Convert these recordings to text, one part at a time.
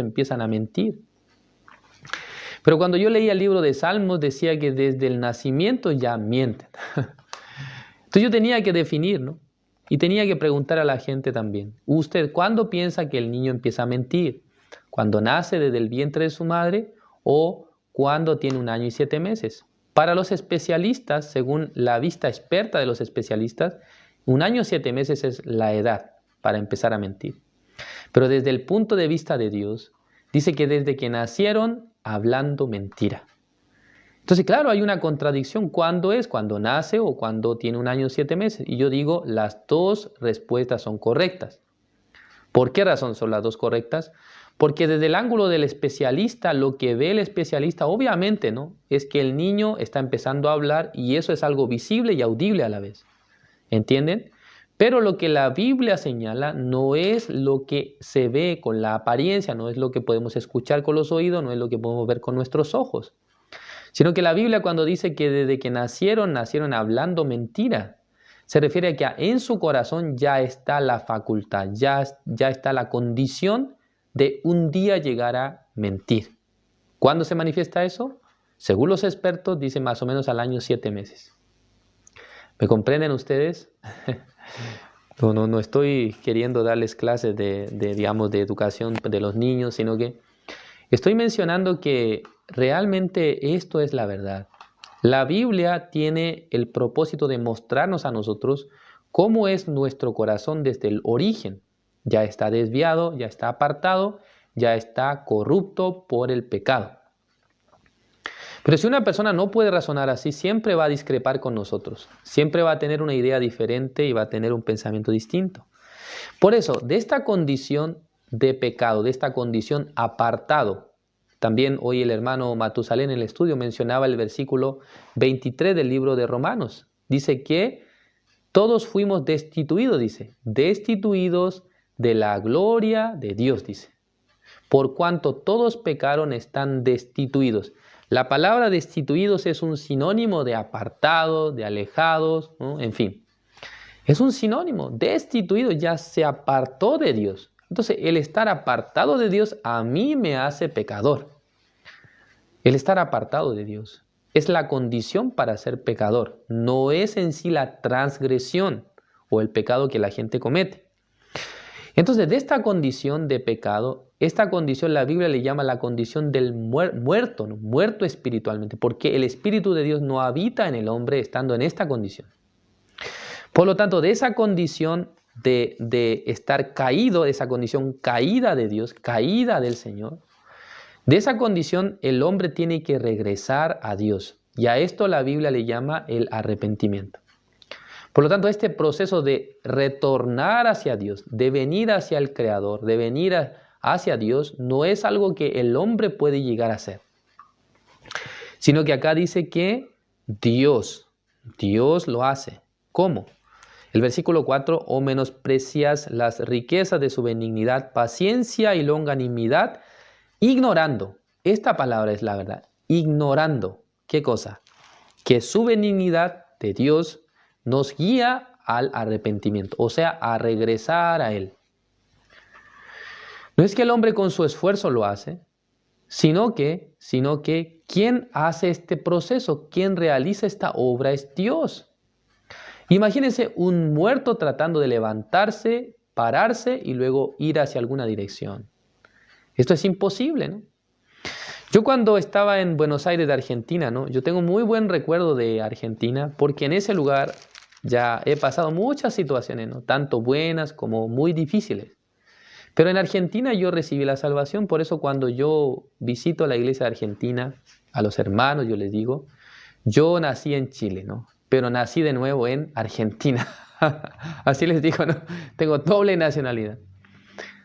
empiezan a mentir. Pero cuando yo leía el libro de Salmos decía que desde el nacimiento ya mienten. Entonces yo tenía que definir, ¿no? Y tenía que preguntar a la gente también, ¿usted cuándo piensa que el niño empieza a mentir? ¿Cuando nace desde el vientre de su madre o cuando tiene 1 año y 7 meses? Para los especialistas, según la vista experta de los especialistas, 1 año y 7 meses es la edad para empezar a mentir. Pero desde el punto de vista de Dios, dice que desde que nacieron hablando mentira. Entonces, claro, hay una contradicción. ¿Cuándo es? ¿Cuando nace o cuando tiene 1 año y 7 meses? Y yo digo, las dos respuestas son correctas. ¿Por qué razón son las dos correctas? Porque desde el ángulo del especialista, lo que ve el especialista, obviamente, ¿no?, es que el niño está empezando a hablar y eso es algo visible y audible a la vez. ¿Entienden? Pero lo que la Biblia señala no es lo que se ve con la apariencia, no es lo que podemos escuchar con los oídos, no es lo que podemos ver con nuestros ojos. Sino que la Biblia cuando dice que desde que nacieron hablando mentira, se refiere a que en su corazón ya está la facultad, ya está la condición de un día llegar a mentir. ¿Cuándo se manifiesta eso? Según los expertos, dice más o menos al año 7 meses. ¿Me comprenden ustedes? No estoy queriendo darles clases digamos, de educación de los niños, sino que estoy mencionando que realmente esto es la verdad. La Biblia tiene el propósito de mostrarnos a nosotros cómo es nuestro corazón desde el origen. Ya está desviado, ya está apartado, ya está corrupto por el pecado. Pero si una persona no puede razonar así, siempre va a discrepar con nosotros. Siempre va a tener una idea diferente y va a tener un pensamiento distinto. Por eso, de esta condición de pecado, de esta condición apartado, también hoy el hermano Matusalén en el estudio mencionaba el versículo 23 del libro de Romanos. Dice que todos fuimos destituidos, dice, destituidos de la gloria de Dios, dice. Por cuanto todos pecaron, están destituidos. La palabra destituidos es un sinónimo de apartados, de alejados, ¿no? En fin. Es un sinónimo, destituido, ya se apartó de Dios. Entonces, el estar apartado de Dios a mí me hace pecador. El estar apartado de Dios es la condición para ser pecador. No es en sí la transgresión o el pecado que la gente comete. Entonces, de esta condición de pecado, esta condición la Biblia le llama la condición del muerto, ¿no? Muerto espiritualmente, porque el Espíritu de Dios no habita en el hombre estando en esta condición. Por lo tanto, de esa condición de estar caído, de esa condición caída de Dios, caída del Señor, de esa condición el hombre tiene que regresar a Dios. Y a esto la Biblia le llama el arrepentimiento. Por lo tanto, este proceso de retornar hacia Dios, de venir hacia el Creador, de venir hacia Dios, no es algo que el hombre puede llegar a hacer. Sino que acá dice que Dios lo hace. ¿Cómo? El versículo 4, o menosprecias las riquezas de su benignidad, paciencia y longanimidad, ignorando. Esta palabra es la verdad. Ignorando. ¿Qué cosa? Que su benignidad de Dios nos guía al arrepentimiento, o sea, a regresar a Él. No es que el hombre con su esfuerzo lo hace, sino que quien hace este proceso, quien realiza esta obra es Dios. Imagínense un muerto tratando de levantarse, pararse y luego ir hacia alguna dirección. Esto es imposible, ¿no? Yo cuando estaba en Buenos Aires de Argentina, ¿no?, yo tengo muy buen recuerdo de Argentina porque en ese lugar ya he pasado muchas situaciones, ¿no?, tanto buenas como muy difíciles. Pero en Argentina yo recibí la salvación, por eso cuando yo visito la iglesia de Argentina, a los hermanos yo les digo, yo nací en Chile, ¿no?, pero nací de nuevo en Argentina. Así les digo, ¿no?, tengo doble nacionalidad.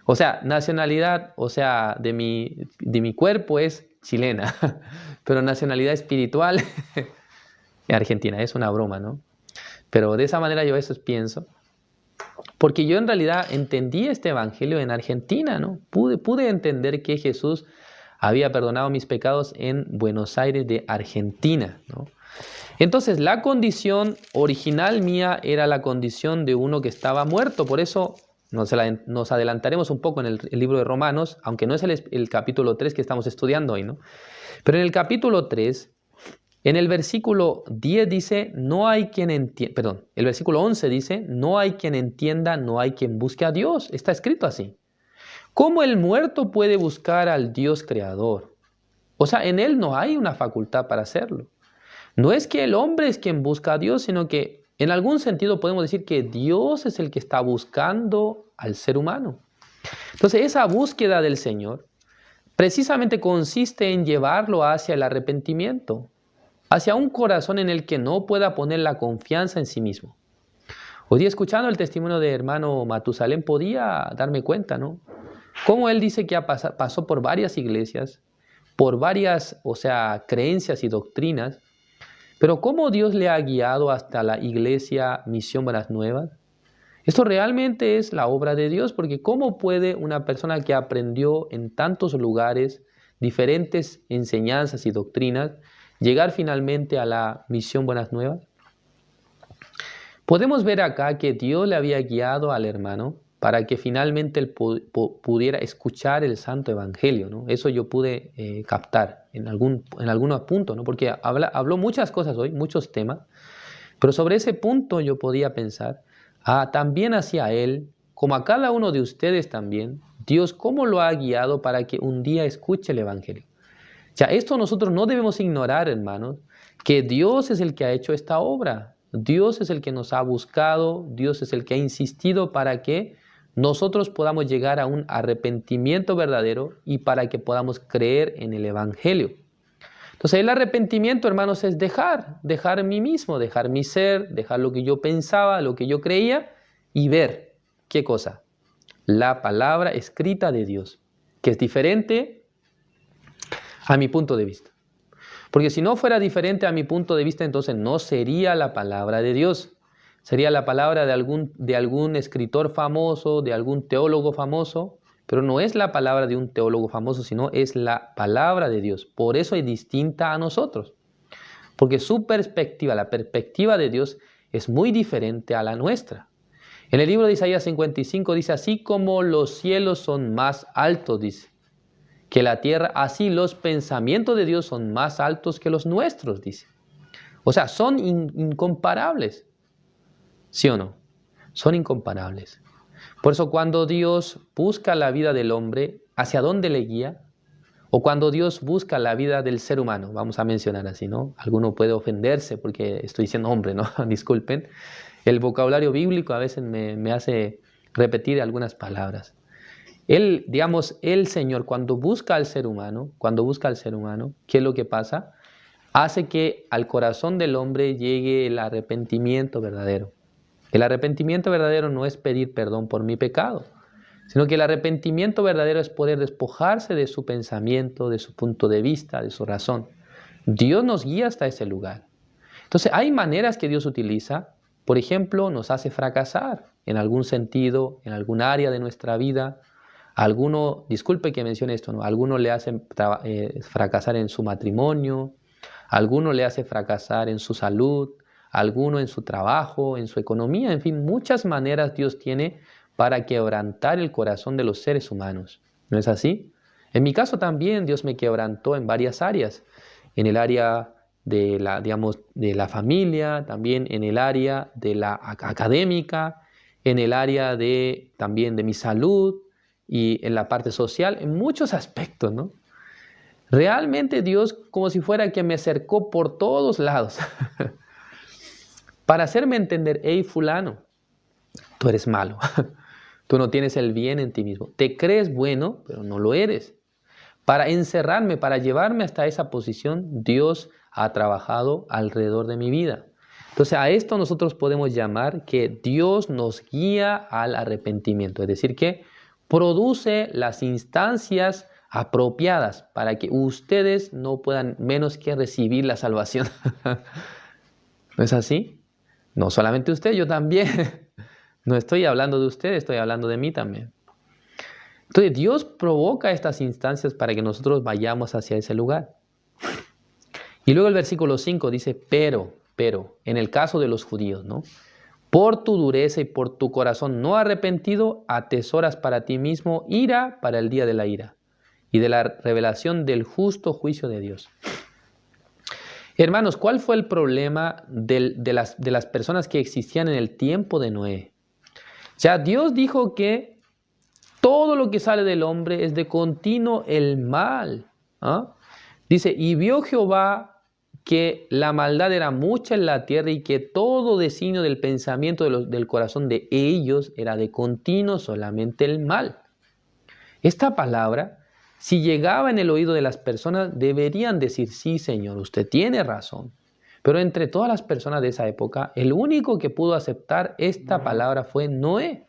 O sea, nacionalidad, o sea, de mi cuerpo es chilena, pero nacionalidad espiritual argentina. Es una broma, ¿no? Pero de esa manera yo a veces pienso, porque yo en realidad entendí este evangelio en Argentina, ¿no? Pude entender que Jesús había perdonado mis pecados en Buenos Aires de Argentina, ¿no? Entonces, la condición original mía era la condición de uno que estaba muerto, por eso Nos adelantaremos un poco en el libro de Romanos, aunque no es el capítulo 3 que estamos estudiando hoy, ¿no? Pero en el capítulo 3, en el versículo 10 dice, no hay quien entienda, perdón, el versículo 11 dice, no hay quien entienda, no hay quien busque a Dios. Está escrito así. ¿Cómo el muerto puede buscar al Dios creador? O sea, en él no hay una facultad para hacerlo. No es que el hombre es quien busca a Dios, sino que en algún sentido podemos decir que Dios es el que está buscando al ser humano. Entonces, esa búsqueda del Señor precisamente consiste en llevarlo hacia el arrepentimiento, hacia un corazón en el que no pueda poner la confianza en sí mismo. Hoy día, escuchando el testimonio de hermano Matusalén, podía darme cuenta, ¿no? Cómo él dice que pasó por varias iglesias, por varias, creencias y doctrinas, pero cómo Dios le ha guiado hasta la iglesia Misión Buenas Nuevas. Esto realmente es la obra de Dios, porque ¿cómo puede una persona que aprendió en tantos lugares diferentes enseñanzas y doctrinas llegar finalmente a la Misión Buenas Nuevas? Podemos ver acá que Dios le había guiado al hermano para que finalmente él pudiera escuchar el Santo Evangelio, ¿no? Eso yo pude captar en algunos puntos, ¿no? Porque habló muchas cosas hoy, muchos temas, pero sobre ese punto yo podía pensar, también hacia él, como a cada uno de ustedes también, Dios cómo lo ha guiado para que un día escuche el Evangelio. Ya, esto nosotros no debemos ignorar, hermanos, que Dios es el que ha hecho esta obra. Dios es el que nos ha buscado, Dios es el que ha insistido para que nosotros podamos llegar a un arrepentimiento verdadero y para que podamos creer en el Evangelio. Entonces el arrepentimiento, hermanos, es dejar mí mismo, dejar mi ser, dejar lo que yo pensaba, lo que yo creía y ver, ¿qué cosa? La palabra escrita de Dios, que es diferente a mi punto de vista. Porque si no fuera diferente a mi punto de vista, entonces no sería la palabra de Dios. Sería la palabra de algún escritor famoso, de algún teólogo famoso, pero no es la palabra de un teólogo famoso, sino es la palabra de Dios. Por eso es distinta a nosotros. Porque su perspectiva, la perspectiva de Dios, es muy diferente a la nuestra. En el libro de Isaías 55 dice, así como los cielos son más altos, dice, que la tierra, así los pensamientos de Dios son más altos que los nuestros, dice. O sea, son incomparables. ¿Sí o no? Son incomparables. Por eso cuando Dios busca la vida del hombre, ¿hacia dónde le guía? O cuando Dios busca la vida del ser humano, vamos a mencionar así, ¿no? Alguno puede ofenderse porque estoy diciendo hombre, ¿no? Disculpen. El vocabulario bíblico a veces me hace repetir algunas palabras. El Señor, cuando busca al ser humano, ¿qué es lo que pasa? Hace que al corazón del hombre llegue el arrepentimiento verdadero. El arrepentimiento verdadero no es pedir perdón por mi pecado, sino que el arrepentimiento verdadero es poder despojarse de su pensamiento, de su punto de vista, de su razón. Dios nos guía hasta ese lugar. Entonces, hay maneras que Dios utiliza. Por ejemplo, nos hace fracasar en algún sentido, en algún área de nuestra vida. Disculpe que mencione esto, ¿no? Alguno le hace fracasar en su matrimonio, alguno le hace fracasar en su salud, alguno en su trabajo, en su economía, en fin, muchas maneras Dios tiene para quebrantar el corazón de los seres humanos. ¿No es así? En mi caso también Dios me quebrantó en varias áreas, en el área de la familia, también en el área de la académica, en el área también de mi salud y en la parte social, en muchos aspectos, ¿no? Realmente Dios como si fuera que me cercó por todos lados para hacerme entender, hey fulano, tú eres malo, tú no tienes el bien en ti mismo, te crees bueno, pero no lo eres. Para encerrarme, para llevarme hasta esa posición, Dios ha trabajado alrededor de mi vida. Entonces a esto nosotros podemos llamar que Dios nos guía al arrepentimiento, es decir, que produce las instancias apropiadas para que ustedes no puedan menos que recibir la salvación. ¿No es así? No solamente usted, yo también. No estoy hablando de usted, estoy hablando de mí también. Entonces Dios provoca estas instancias para que nosotros vayamos hacia ese lugar. Y luego el versículo 5 dice, pero, en el caso de los judíos, ¿no? Por tu dureza y por tu corazón no arrepentido, atesoras para ti mismo ira para el día de la ira y de la revelación del justo juicio de Dios. Hermanos, ¿cuál fue el problema de las personas que existían en el tiempo de Noé? Ya Dios dijo que todo lo que sale del hombre es de continuo el mal. ¿Ah? Dice, y vio Jehová que la maldad era mucha en la tierra y que todo designio del pensamiento del corazón de ellos era de continuo solamente el mal. Esta palabra, si llegaba en el oído de las personas, deberían decir, sí, Señor, usted tiene razón. Pero entre todas las personas de esa época, el único que pudo aceptar esta palabra fue Noé.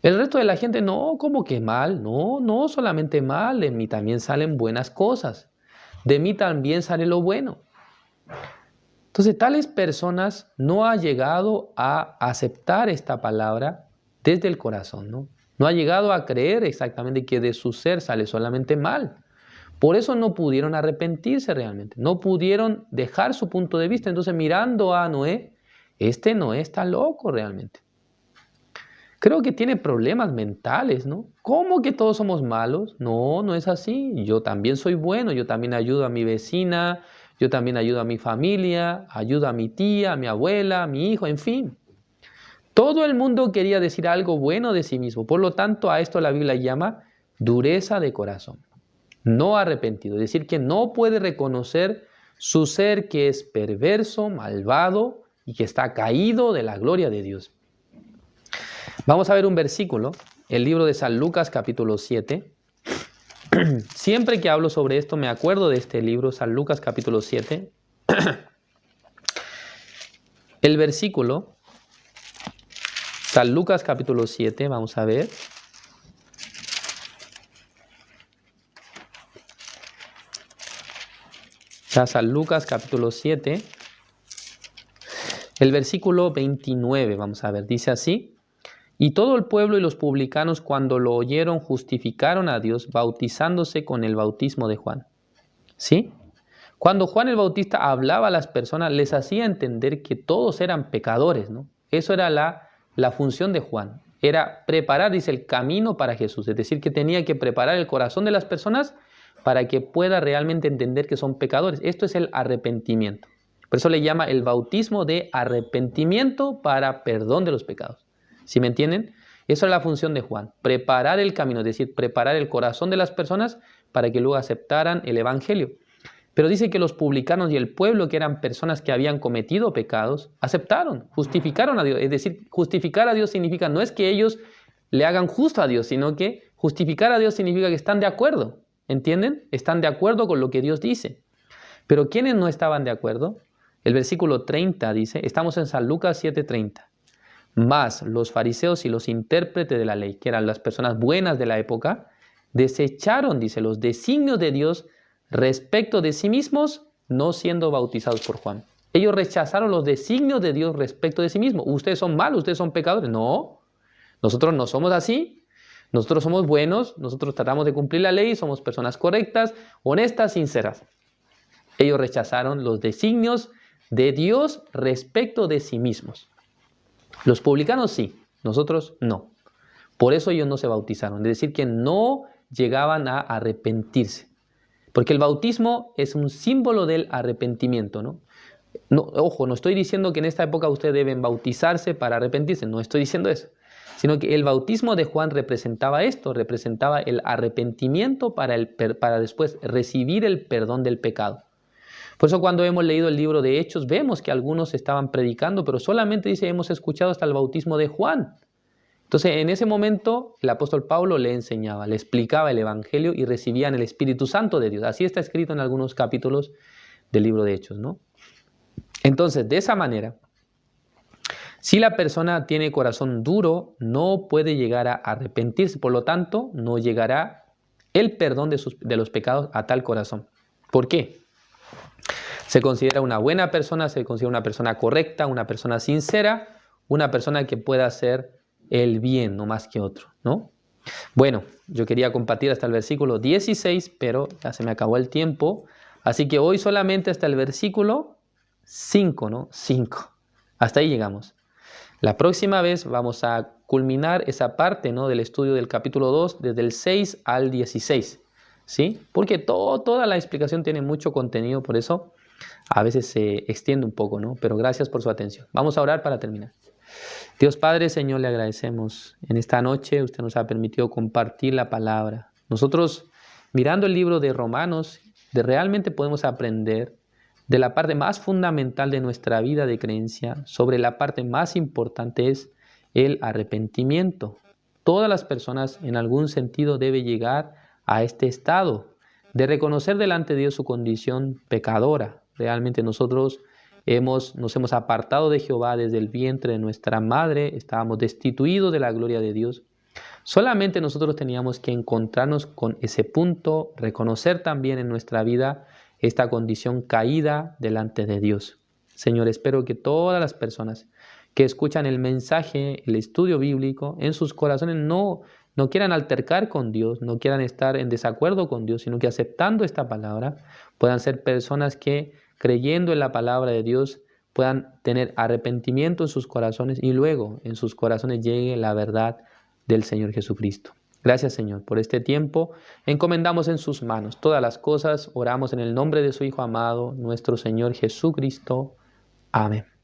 El resto de la gente, no, ¿cómo que mal? No, no solamente mal, de mí también salen buenas cosas. De mí también sale lo bueno. Entonces, tales personas no han llegado a aceptar esta palabra desde el corazón, ¿no? No ha llegado a creer exactamente que de su ser sale solamente mal. Por eso no pudieron arrepentirse realmente, no pudieron dejar su punto de vista. Entonces, mirando a Noé, este Noé está loco realmente. Creo que tiene problemas mentales, ¿no? ¿Cómo que todos somos malos? No, no es así. Yo también soy bueno, yo también ayudo a mi vecina, yo también ayudo a mi familia, ayudo a mi tía, a mi abuela, a mi hijo, en fin. Todo el mundo quería decir algo bueno de sí mismo. Por lo tanto, a esto la Biblia llama dureza de corazón. No arrepentido. Es decir, que no puede reconocer su ser que es perverso, malvado y que está caído de la gloria de Dios. Vamos a ver un versículo, el libro de San Lucas capítulo 7. Siempre que hablo sobre esto me acuerdo de este libro, San Lucas capítulo 7. El versículo, San Lucas capítulo 7, vamos a ver. Ya San Lucas capítulo 7, el versículo 29, vamos a ver, dice así. Y todo el pueblo y los publicanos, cuando lo oyeron, justificaron a Dios, bautizándose con el bautismo de Juan. ¿Sí? Cuando Juan el Bautista hablaba a las personas, les hacía entender que todos eran pecadores, ¿no? Eso era la función de Juan. Era preparar, dice, el camino para Jesús. Es decir, que tenía que preparar el corazón de las personas para que pueda realmente entender que son pecadores. Esto es el arrepentimiento. Por eso le llama el bautismo de arrepentimiento para perdón de los pecados. ¿Sí me entienden? Esa es la función de Juan, preparar el camino, es decir, preparar el corazón de las personas para que luego aceptaran el Evangelio. Pero dice que los publicanos y el pueblo, que eran personas que habían cometido pecados, aceptaron, justificaron a Dios. Es decir, justificar a Dios significa, no es que ellos le hagan justo a Dios, sino que justificar a Dios significa que están de acuerdo, ¿entienden? Están de acuerdo con lo que Dios dice. Pero ¿quiénes no estaban de acuerdo? El versículo 30 dice, estamos en San Lucas 7:30. Mas los fariseos y los intérpretes de la ley, que eran las personas buenas de la época, desecharon, dice, los designios de Dios respecto de sí mismos, no siendo bautizados por Juan. Ellos rechazaron los designios de Dios respecto de sí mismos. Ustedes son malos, ustedes son pecadores. No, nosotros no somos así. Nosotros somos buenos, nosotros tratamos de cumplir la ley, somos personas correctas, honestas, sinceras. Ellos rechazaron los designios de Dios respecto de sí mismos. Los publicanos sí, nosotros no. Por eso ellos no se bautizaron, es decir, que no llegaban a arrepentirse. Porque el bautismo es un símbolo del arrepentimiento, ¿no? Ojo, no estoy diciendo que en esta época ustedes deben bautizarse para arrepentirse, no estoy diciendo eso. Sino que el bautismo de Juan representaba esto, representaba el arrepentimiento para después recibir el perdón del pecado. Por eso cuando hemos leído el libro de Hechos, vemos que algunos estaban predicando, pero solamente dice, hemos escuchado hasta el bautismo de Juan. Entonces, en ese momento, el apóstol Pablo le enseñaba, le explicaba el Evangelio y recibían el Espíritu Santo de Dios. Así está escrito en algunos capítulos del libro de Hechos, ¿no? Entonces, de esa manera, si la persona tiene corazón duro, no puede llegar a arrepentirse. Por lo tanto, no llegará el perdón de los pecados a tal corazón. ¿Por qué? Se considera una buena persona, se considera una persona correcta, una persona sincera, una persona que pueda hacer el bien, no más que otro, ¿no? Bueno, yo quería compartir hasta el versículo 16, pero ya se me acabó el tiempo. Así que hoy solamente hasta el versículo 5, ¿no? 5. Hasta ahí llegamos. La próxima vez vamos a culminar esa parte, ¿no?, del estudio del capítulo 2, desde el 6 al 16, ¿sí? Porque toda la explicación tiene mucho contenido, por eso a veces se extiende un poco, ¿no? Pero gracias por su atención. Vamos a orar para terminar. Dios Padre, Señor, le agradecemos. En esta noche usted nos ha permitido compartir la palabra. Nosotros, mirando el libro de Romanos, realmente podemos aprender de la parte más fundamental de nuestra vida de creencia, sobre la parte más importante es el arrepentimiento. Todas las personas en algún sentido deben llegar a este estado de reconocer delante de Dios su condición pecadora. Realmente nosotros nos hemos apartado de Jehová desde el vientre de nuestra madre, estábamos destituidos de la gloria de Dios. Solamente nosotros teníamos que encontrarnos con ese punto, reconocer también en nuestra vida esta condición caída delante de Dios. Señor, espero que todas las personas que escuchan el mensaje, el estudio bíblico, en sus corazones no quieran altercar con Dios, no quieran estar en desacuerdo con Dios, sino que aceptando esta palabra puedan ser personas que, creyendo en la palabra de Dios, puedan tener arrepentimiento en sus corazones y luego en sus corazones llegue la verdad del Señor Jesucristo. Gracias, Señor, por este tiempo. Encomendamos en sus manos todas las cosas. Oramos en el nombre de su Hijo amado, nuestro Señor Jesucristo. Amén.